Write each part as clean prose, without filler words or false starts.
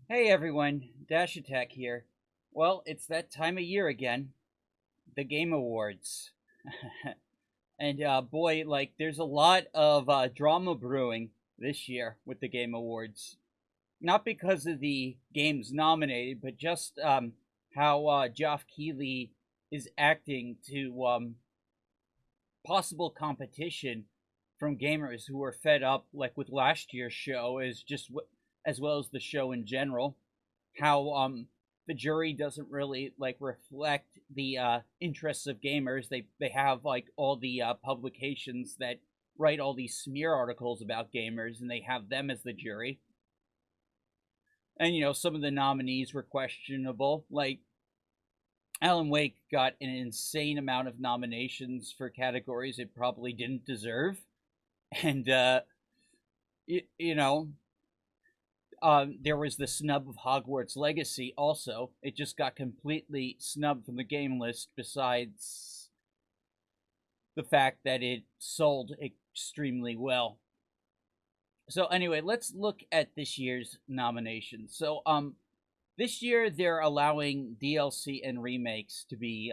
Hey everyone, Dash Attack here. Well, it's that time of year again, the Game Awards. And boy, like, there's a lot of drama brewing this year with the Game Awards. Not because of the games nominated, but just how Geoff Keighley is acting to possible competition from gamers who are fed up, like with last year's show, as well as the show in general. How the jury doesn't really like reflect the interests of gamers. They have like all the publications that write all these smear articles about gamers, and they have them as the jury. And some of the nominees were questionable. Like Alan Wake got an insane amount of nominations for categories it probably didn't deserve, and you know there was the snub of Hogwarts Legacy also. It just got completely snubbed from the game list, besides the fact that it sold extremely well. So anyway, let's look at this year's nominations. So this year they're allowing DLC and remakes to be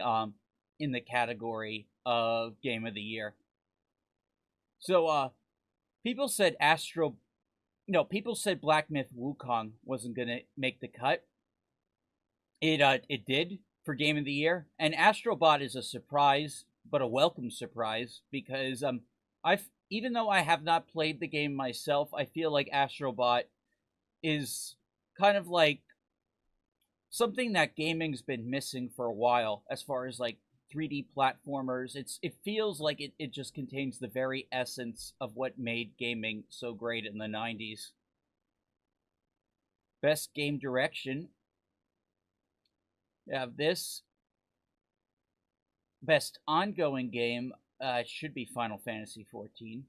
in the category of Game of the Year. So people said Astro no, people said Black Myth Wukong wasn't gonna make the cut. It did for Game of the Year, and Astrobot is a surprise, but a welcome surprise because I've even though I have not played the game myself, I feel like Astrobot is kind of like something that gaming's been missing for a while as far as like 3D platformers. It feels like it just contains the very essence of what made gaming so great in the 90s. Best game direction. You have this. Best ongoing game should be Final Fantasy 14.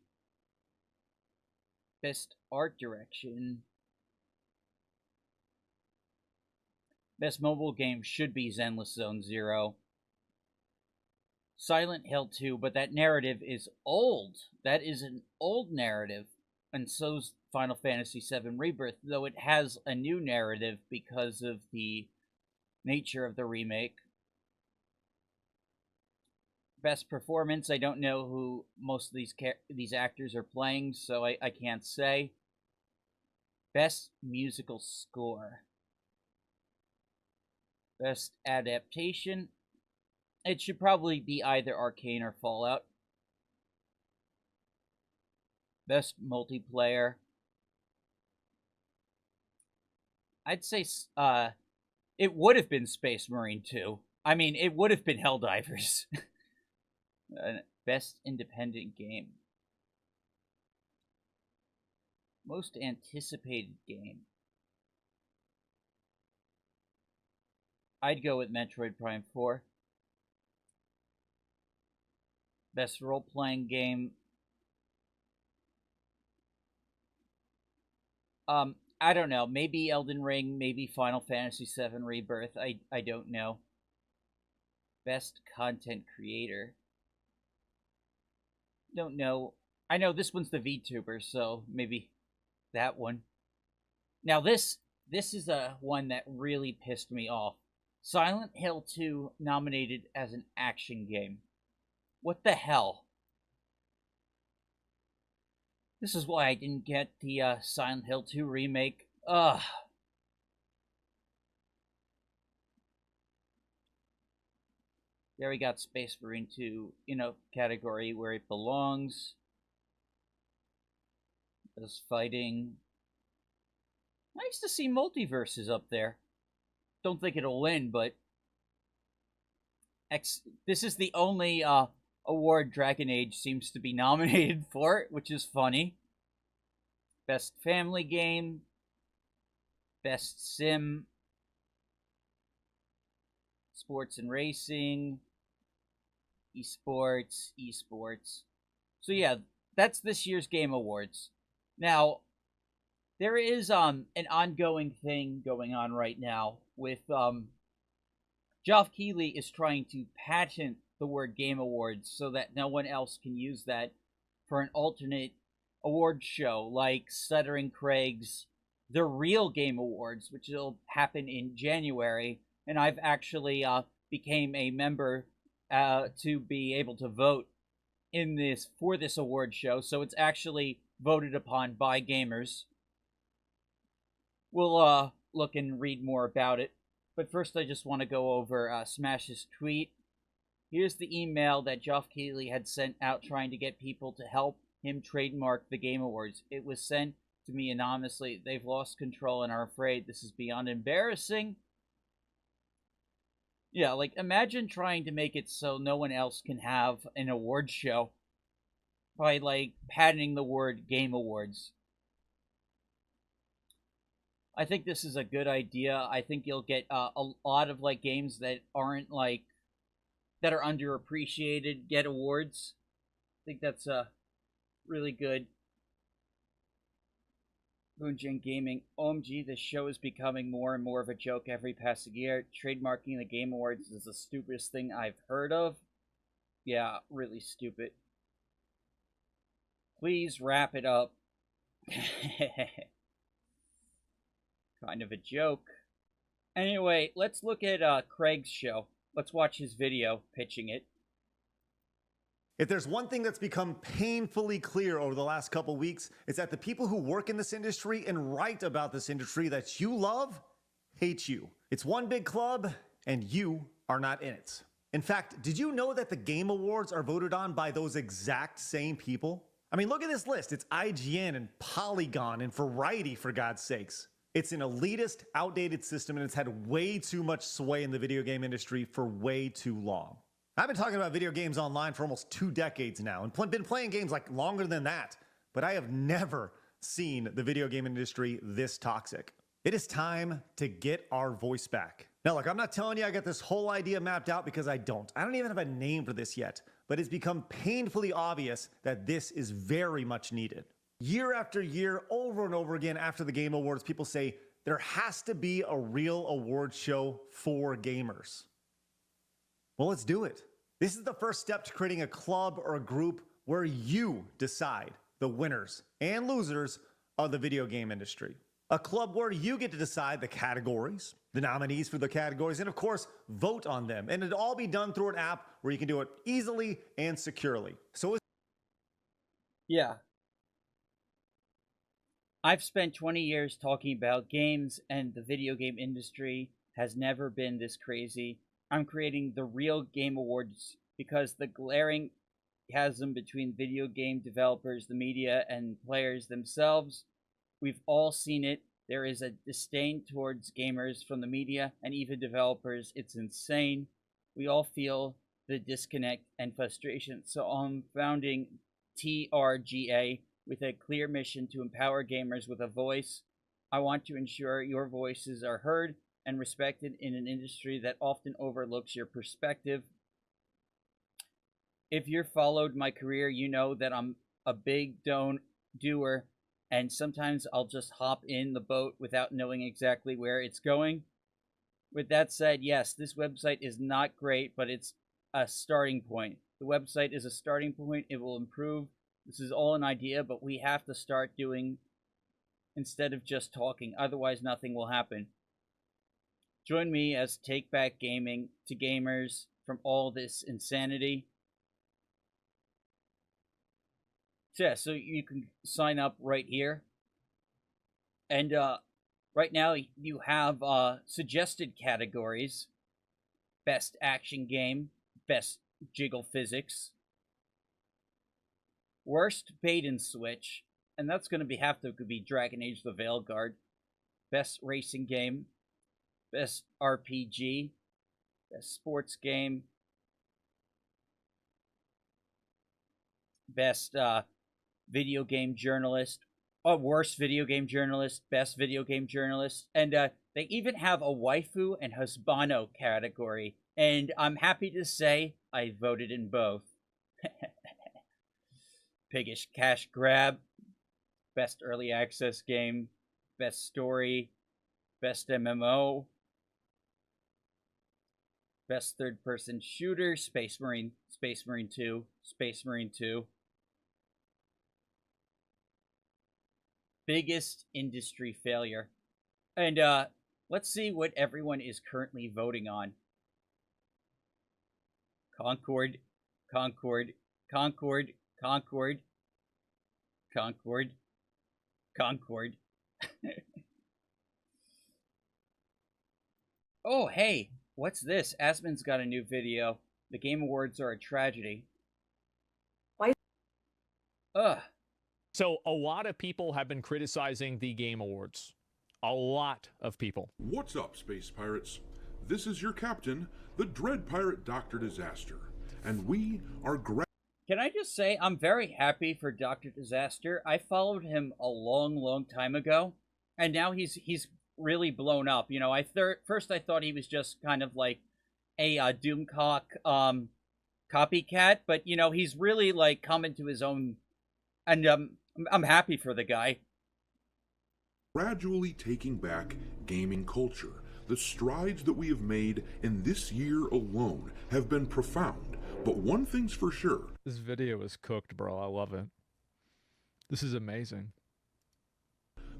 Best art direction. Best mobile game should be Zenless Zone Zero. Silent Hill 2, but that narrative is old. That is an old narrative, and so's Final Fantasy VII Rebirth, though it has a new narrative because of the nature of the remake. Best performance, I don't know who most of these actors are playing, so I can't say. Best musical score. Best adaptation, it should probably be either Arcane or Fallout. Best multiplayer, I'd say it would have been Space Marine 2. I mean, it would have been Helldivers. Best independent game. Most anticipated game. I'd go with Metroid Prime 4. Best role-playing game. I don't know. Maybe Elden Ring, maybe Final Fantasy VII Rebirth. I don't know. Best content creator. Don't know. I know this one's the VTuber, so maybe that one. Now this is a one that really pissed me off. Silent Hill 2 nominated as an action game. What the hell? This is why I didn't get the Silent Hill 2 remake. Ugh. There we got Space Marine 2 in a category where it belongs. Does fighting. Nice to see Multiverses up there. Don't think it'll win, but this is the only award Dragon Age seems to be nominated for, which is funny. Best family game. Best sim. Sports and racing. Esports. So yeah, that's this year's Game Awards. Now, there is an ongoing thing going on right now with Geoff Keighley is trying to patent the word Game Awards so that no one else can use that for an alternate award show like Stuttering Craig's the real Game Awards, which will happen in January, and I've actually became a member to be able to vote in this for this award show. So it's actually voted upon by gamers. We'll look and read more about it. But first, I just want to go over Smash's tweet. Here's the email that Geoff Keighley had sent out trying to get people to help him trademark the Game Awards. It was sent to me anonymously. They've lost control and are afraid this is beyond embarrassing. Yeah, like imagine trying to make it so no one else can have an award show by like patenting the word Game Awards. I think this is a good idea. I think you'll get a lot of like games that aren't like that are underappreciated get awards. I think that's really good. Boonjin Gaming. OMG, this show is becoming more and more of a joke every passing year. Trademarking the Game Awards is the stupidest thing I've heard of. Yeah, really stupid. Please wrap it up. Kind of a joke. Anyway, let's look at Craig's show. Let's watch his video pitching it. If there's one thing that's become painfully clear over the last couple weeks, it's that the people who work in this industry and write about this industry that you love hate you. It's one big club, and you are not in it. In fact, did you know that the Game Awards are voted on by those exact same people? I mean, look at this list. It's IGN and Polygon and Variety, for God's sakes. It's an elitist, outdated system, and it's had way too much sway in the video game industry for way too long. I've been talking about video games online for almost 2 decades now and been playing games like longer than that, but I have never seen the video game industry this toxic. It is time to get our voice back. Now look, I'm not telling you I got this whole idea mapped out because I don't. I don't even have a name for this yet, but it's become painfully obvious that this is very much needed. Year after year, over and over again after the Game Awards, people say there has to be a real award show for gamers. Well, let's do it. This is the first step to creating a club or a group where you decide the winners and losers of the video game industry. A club where you get to decide the categories, the nominees for the categories, and of course, vote on them. And it'll all be done through an app where you can do it easily and securely. So yeah. I've spent 20 years talking about games, and the video game industry has never been this crazy. I'm creating the real Game Awards because the glaring chasm between video game developers, the media, and players themselves, we've all seen it. There is a disdain towards gamers from the media and even developers. It's insane. We all feel the disconnect and frustration. So I'm founding TRGA with a clear mission to empower gamers with a voice. I want to ensure your voices are heard and respected in an industry that often overlooks your perspective. If you've followed my career, you know that I'm a big doer, and sometimes I'll just hop in the boat without knowing exactly where it's going. With that said, yes, this website is not great, but it's a starting point. The website is a starting point. It will improve. This is all an idea, but we have to start doing instead of just talking. Otherwise, nothing will happen. Join me as Take Back Gaming to gamers from all this insanity. So yeah, so you can sign up right here. And right now you have suggested categories. Best action game, best jiggle physics, worst bait and switch, and that's going to have to be Dragon Age the Veilguard, best racing game, best RPG, best sports game, best video game journalist, worst video game journalist, best video game journalist, and they even have a waifu and husbando category, and I'm happy to say I voted in both. Piggish cash grab, best early access game, best story, best MMO, best third-person shooter, Space Marine 2, Space Marine 2. biggest industry failure. And let's see what everyone is currently voting on. Concord, Concord, Concord, Concord, Concord, Concord. Oh, hey, what's this? Asmon's got a new video. The Game Awards are a tragedy. Why? Ugh. So a lot of people have been criticizing the Game Awards. A lot of people. What's up, Space Pirates? This is your captain, the Dread Pirate Dr. Disaster, and we are Can I just say, I'm very happy for Dr. Disaster. I followed him a long, long time ago, and now he's really blown up. You know, first I thought he was just kind of like a Doomcock copycat, but you know, he's really like come into his own, and I'm happy for the guy. gradually taking back gaming culture. The strides that we have made in this year alone have been profound, but one thing's for sure. This video is cooked, bro. I love it. This is amazing.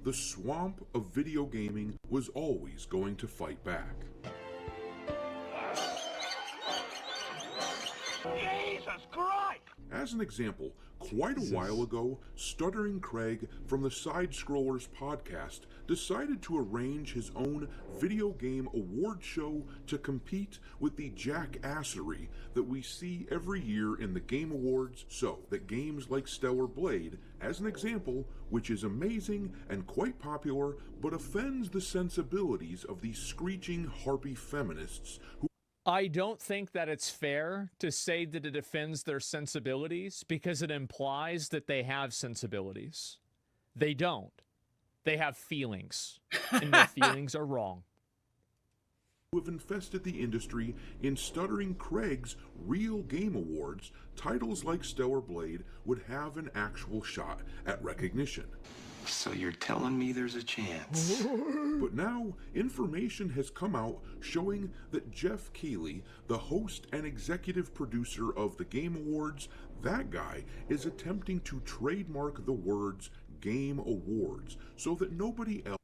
The swamp of video gaming was always going to fight back. Jesus Christ! As an example, quite a while ago, Stuttering Craig from the Side Scrollers podcast decided to arrange his own video game award show to compete with the jackassery that we see every year in the Game Awards, so that games like Stellar Blade, as an example, which is amazing and quite popular, but offends the sensibilities of these screeching harpy feminists who I don't think that it's fair to say that it offends their sensibilities because it implies that they have sensibilities. They don't. They have feelings, and their feelings are wrong. have infested the industry in Stuttering Craig's real game awards, titles like Stellar Blade would have an actual shot at recognition. So you're telling me there's a chance? But now, information has come out showing that Geoff Keighley, the host and executive producer of the Game Awards, that guy is attempting to trademark the words Game Awards so that nobody else.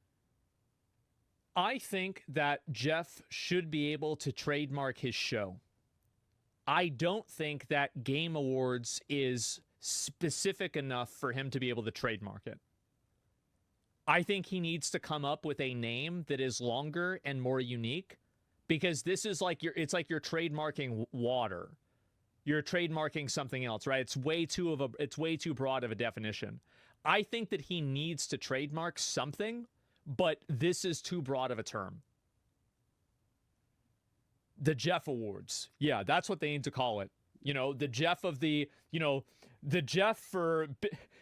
I think that Geoff should be able to trademark his show. I don't think that Game Awards is specific enough for him to be able to trademark it. I think he needs to come up with a name that is longer and more unique, because this is like it's like you're trademarking water. You're trademarking something else, right? It's way too broad of a definition. I think that he needs to trademark something, but this is too broad of a term. The Geoff Awards. Yeah, that's what they need to call it. You know, the Geoff of the, you know, the Geoff for,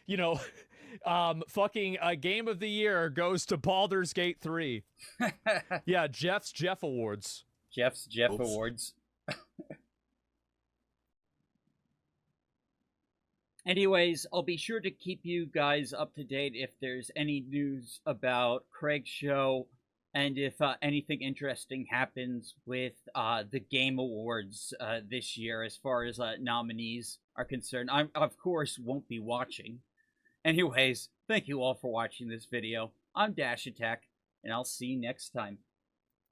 you know, fucking Game of the Year goes to Baldur's Gate 3. Yeah, Geoff's Geoff Awards. Geoff's Geoff Awards. Anyways, I'll be sure to keep you guys up to date if there's any news about Craig's show and if anything interesting happens with the Game Awards this year as far as nominees are concerned. I, of course, won't be watching. Anyways, thank you all for watching this video. I'm Dash Attack, and I'll see you next time.